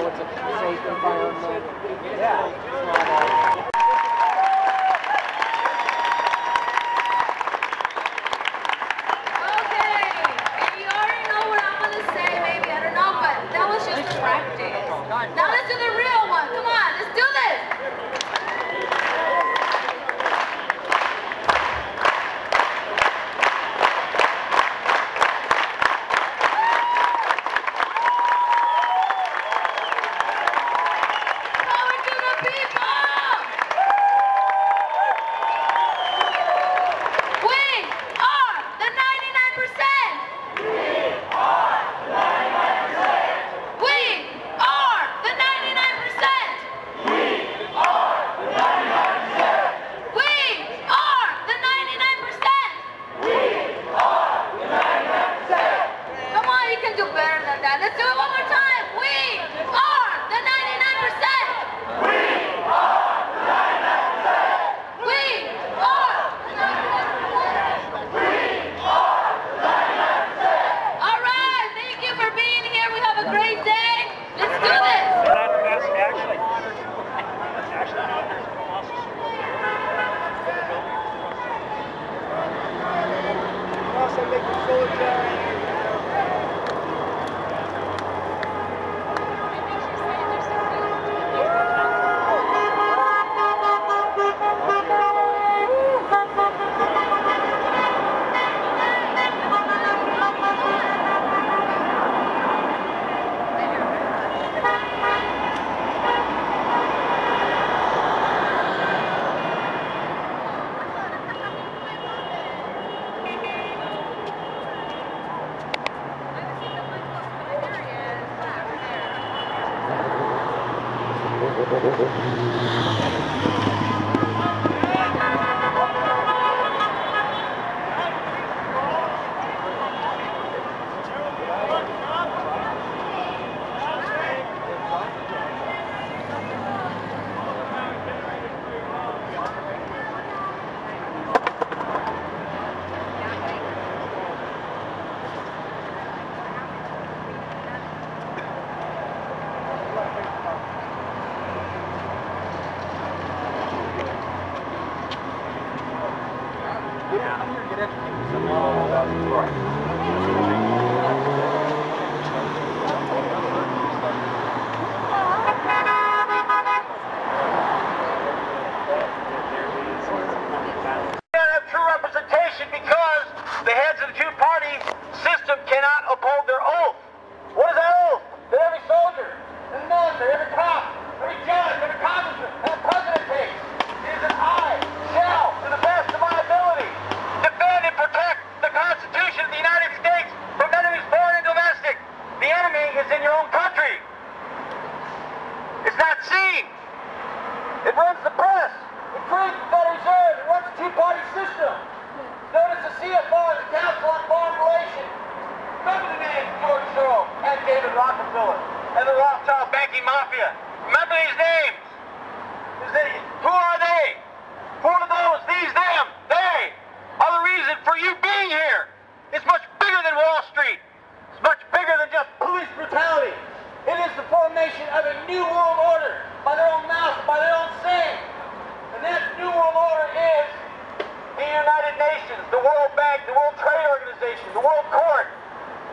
know it's a safe environment. Yeah. Okay, and you already know what I'm gonna say, maybe, I don't know, but that was just a practice. Now let's do the real one. Come on, let's do this. Let's do it one more time. We are the 99%. We are the 99%. We are the 99%. We are the 99%. All right, thank you for being here. We have a great day. Let's do this. Also make the soldier. Because the heads of the two-party system cannot uphold their oath. What is that oath? That every soldier, every military, every cop, every judge, every congressman, and president takes is that I shall, to the best of my ability, defend and protect the Constitution of the United States from enemies foreign and domestic. The enemy is in your own country. It's not seen. It runs the press. It creates the Federal Reserve. It runs the two-party system. Known as the CFR, the Council on Foreign Relations. Remember the names George Soros and David Rockefeller and the Rothschild banking mafia. Remember these names. Who are they? Who are those? These, them. They are the reason for you being here. It's much bigger than Wall Street. It's much bigger than just police brutality. It is the formation of a new world order by their own mouth, by their own saying. And that new world order is the United Nations, the World Bank, the World Trade Organization, the World Court,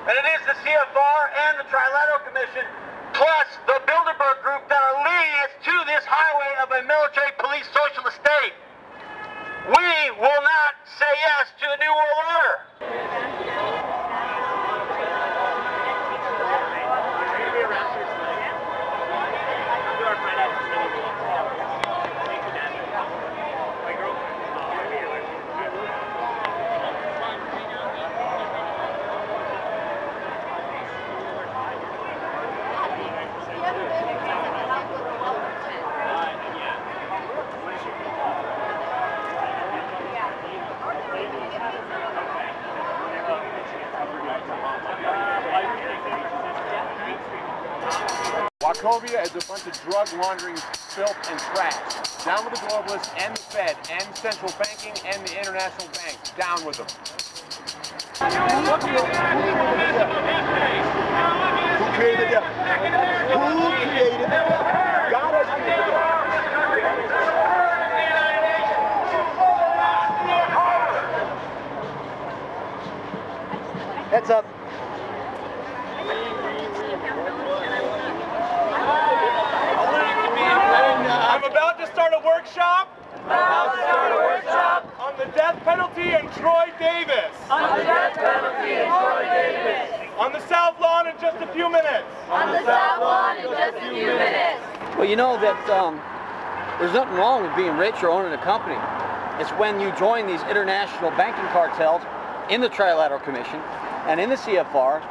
and it is the CFR and the Trilateral Commission, plus the Bilderberg Group that are leading us to this highway of a military police socialist state. We will not say yes to a new world order. Wachovia is a bunch of drug laundering filth and trash. Down with the globalists and the Fed and central banking and the international banks. Down with them. Who created the devil? Who created penalty and Troy Davis. On the death penalty and Troy Davis. On the South Lawn in just a few minutes. On the South Lawn in just a few minutes. Well, you know that there's nothing wrong with being rich or owning a company. It's when you join these international banking cartels in the Trilateral Commission and in the CFR,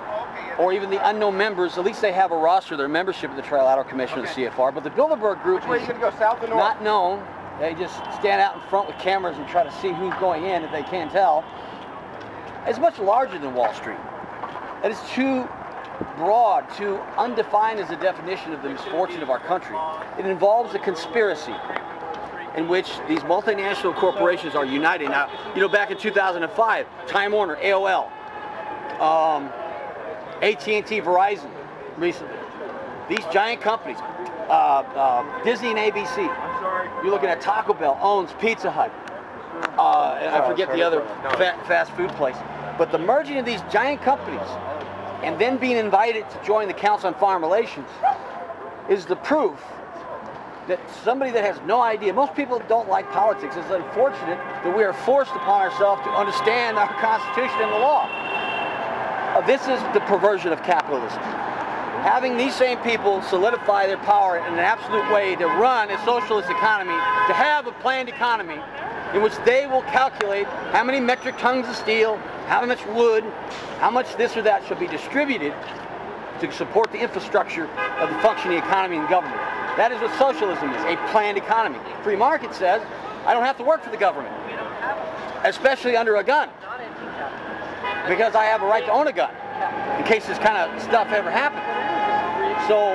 or even the unknown members. At least they have a roster of their membership in the Trilateral Commission of the CFR. But the Bilderberg Group Which way are you going to go, south or north? not known. They just stand out in front with cameras and try to see who's going in, if they can tell. It's much larger than Wall Street. It is too broad, too undefined as a definition of the misfortune of our country. It involves a conspiracy in which these multinational corporations are united. Now, you know, back in 2005, Time Warner, AOL, AT&T, Verizon, recently. These giant companies, Disney and ABC. You're looking at Taco Bell owns Pizza Hut. And I forget the other fast food place. But the merging of these giant companies and then being invited to join the Council on Foreign Relations is the proof that somebody that has no idea, most people don't like politics. It's unfortunate that we are forced upon ourselves to understand our Constitution and the law. This is the perversion of capitalism. Having these same people solidify their power in an absolute way to run a socialist economy, to have a planned economy in which they will calculate how many metric tons of steel, how much wood, how much this or that should be distributed to support the infrastructure of the functioning economy and government. That is what socialism is, a planned economy. Free market says, I don't have to work for the government, especially under a gun, because I have a right to own a gun in case this kind of stuff ever happens. So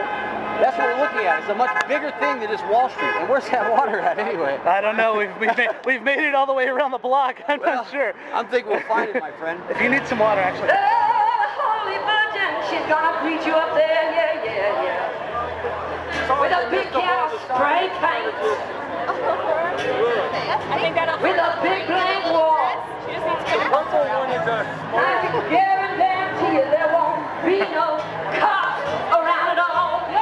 that's what we're looking at. It's a much bigger thing than just Wall Street. And where's that water at anyway? I don't know. We've made it all the way around the block. I'm not sure. I'm thinking we'll find it, my friend. If you need some water, actually. The Holy Virgin, she's gonna preach you up there, yeah, yeah, yeah. With a big can of spray paint. With a big blank wall. I can guarantee you there won't be no cops around at all. Yeah!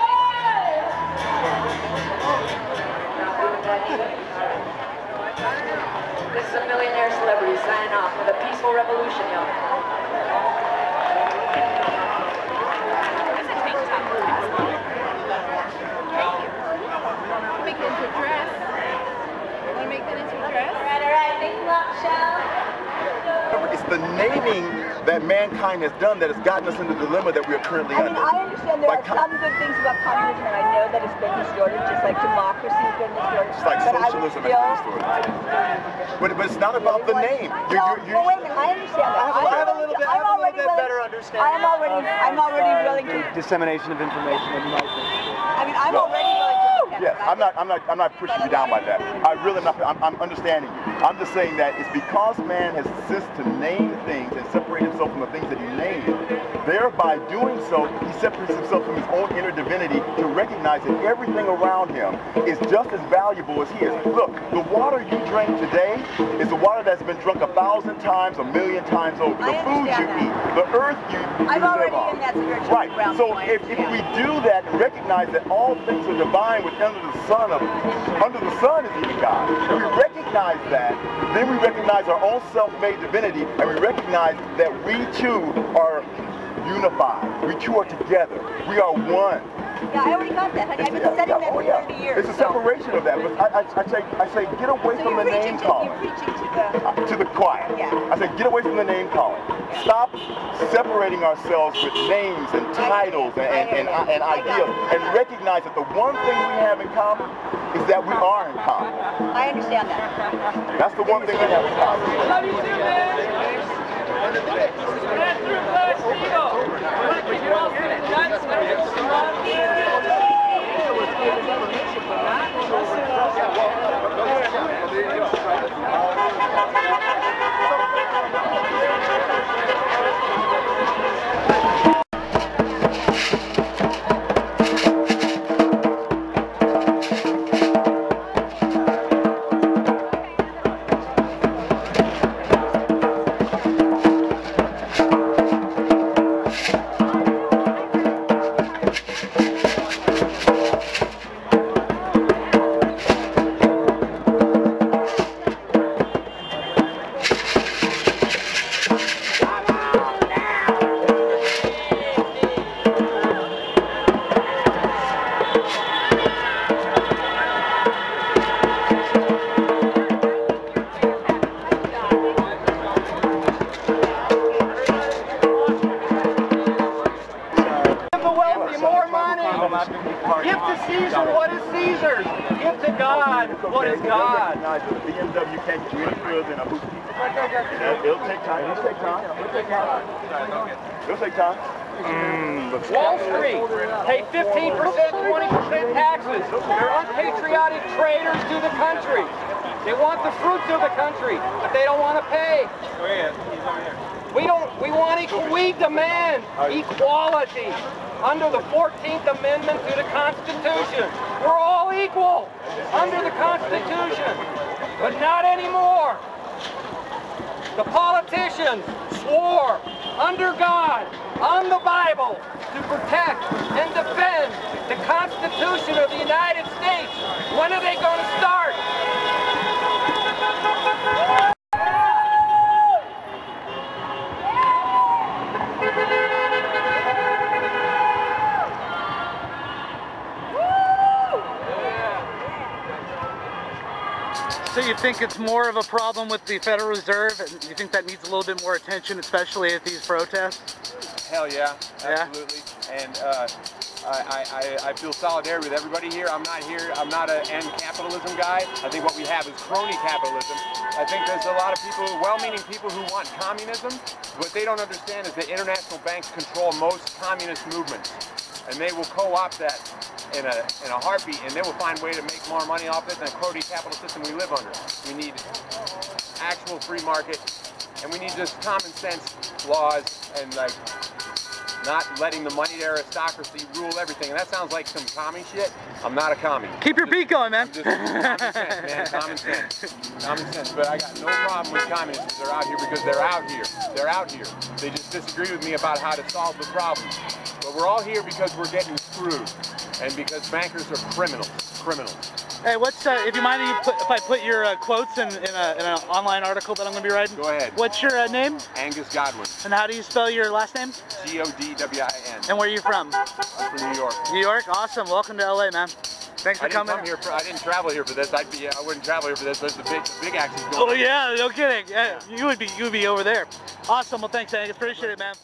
This is a millionaire celebrity signing off with a peaceful revolution, y'all. Make it into a dress. Want to make that into a dress? All right, make them up, shall It's the naming that mankind has done that has gotten us into the dilemma that we are currently I mean, under. I understand there are some good things about communism, and I know that it's been distorted, just like democracy has been distorted. It's like but socialism has been distorted. But it's not about the name. Well, wait a minute, I understand that. I have a little bit better understanding. I'm already willing to. Dissemination of information and I mean, I'm already willing to. Yes, I'm not pushing you down like that. I really am not. I'm understanding you. I'm just saying that it's because man has ceased to name things and separate himself from the things that he named. Thereby doing so, he separates himself from his own inner divinity to recognize that everything around him is just as valuable as he is. Look, the water you drink today is the water that's been drunk 1,000 times, 1,000,000 times over. The food you eat, the earth you I'm live already on. in that spiritual Right. realm. So if we do that and recognize that all things are divine within under the sun is even God. If we recognize that, then we recognize our own self-made divinity, and we recognize that we too are unified. We two are together. We are one. Yeah, I already got that, honey. I've been studying that for 30 years. It's a separation of that. But I say get away from the name calling. You're preaching to the choir. Yeah. I say get away from the name calling. Stop separating ourselves with names and titles and ideals, and recognize that the one thing we have in common is that we are in common. I understand that. That's the one thing we have in common. Love you too, man. Give to Caesar what is Caesar's. Give to God what is God. The BMW can't get you any further than a Boutique. It'll take time. It'll take time. It'll take time. It'll take time. Wall Street, pay 15%, 20% taxes. They're unpatriotic traitors to the country. They want the fruits of the country, but they don't want to pay. We demand equality under the 14th Amendment to the Constitution. We're all equal under the Constitution, but not anymore. The politicians swore under God, on the Bible, to protect and defend the Constitution of the United States. When are they going to start? So you think it's more of a problem with the Federal Reserve? You think that needs a little bit more attention, especially at these protests? Hell yeah, absolutely. Yeah. And I feel solidarity with everybody here. I'm not an end capitalism guy. I think what we have is crony capitalism. I think there's a lot of people, well-meaning people who want communism. What they don't understand is that international banks control most communist movements. And they will co-opt that in a heartbeat, and they will find a way to make more money off it than the crony capital system we live under. We need actual free market, and we need just common sense laws and like not letting the moneyed aristocracy rule everything. And that sounds like some commie shit. I'm not a commie. Keep your beat going, man. Just common sense, man. Common sense. Common sense. But I got no problem with communists. They're out here because they're out here. They're out here. They just disagree with me about how to solve the problem. But we're all here because we're getting screwed, and because bankers are criminals. Hey, what's if you mind if I put your quotes in an online article that I'm going to be writing? Go ahead. What's your name? Angus Godwin. And how do you spell your last name? Godwin. And where are you from? I'm from New York. New York? Awesome. Welcome to LA, man. Thanks for coming. I didn't travel here for this. I wouldn't travel here for this. There's the big action's going on. Oh yeah, no kidding. Yeah, you would be over there. Awesome. Well, thanks, Angus. Appreciate it, man.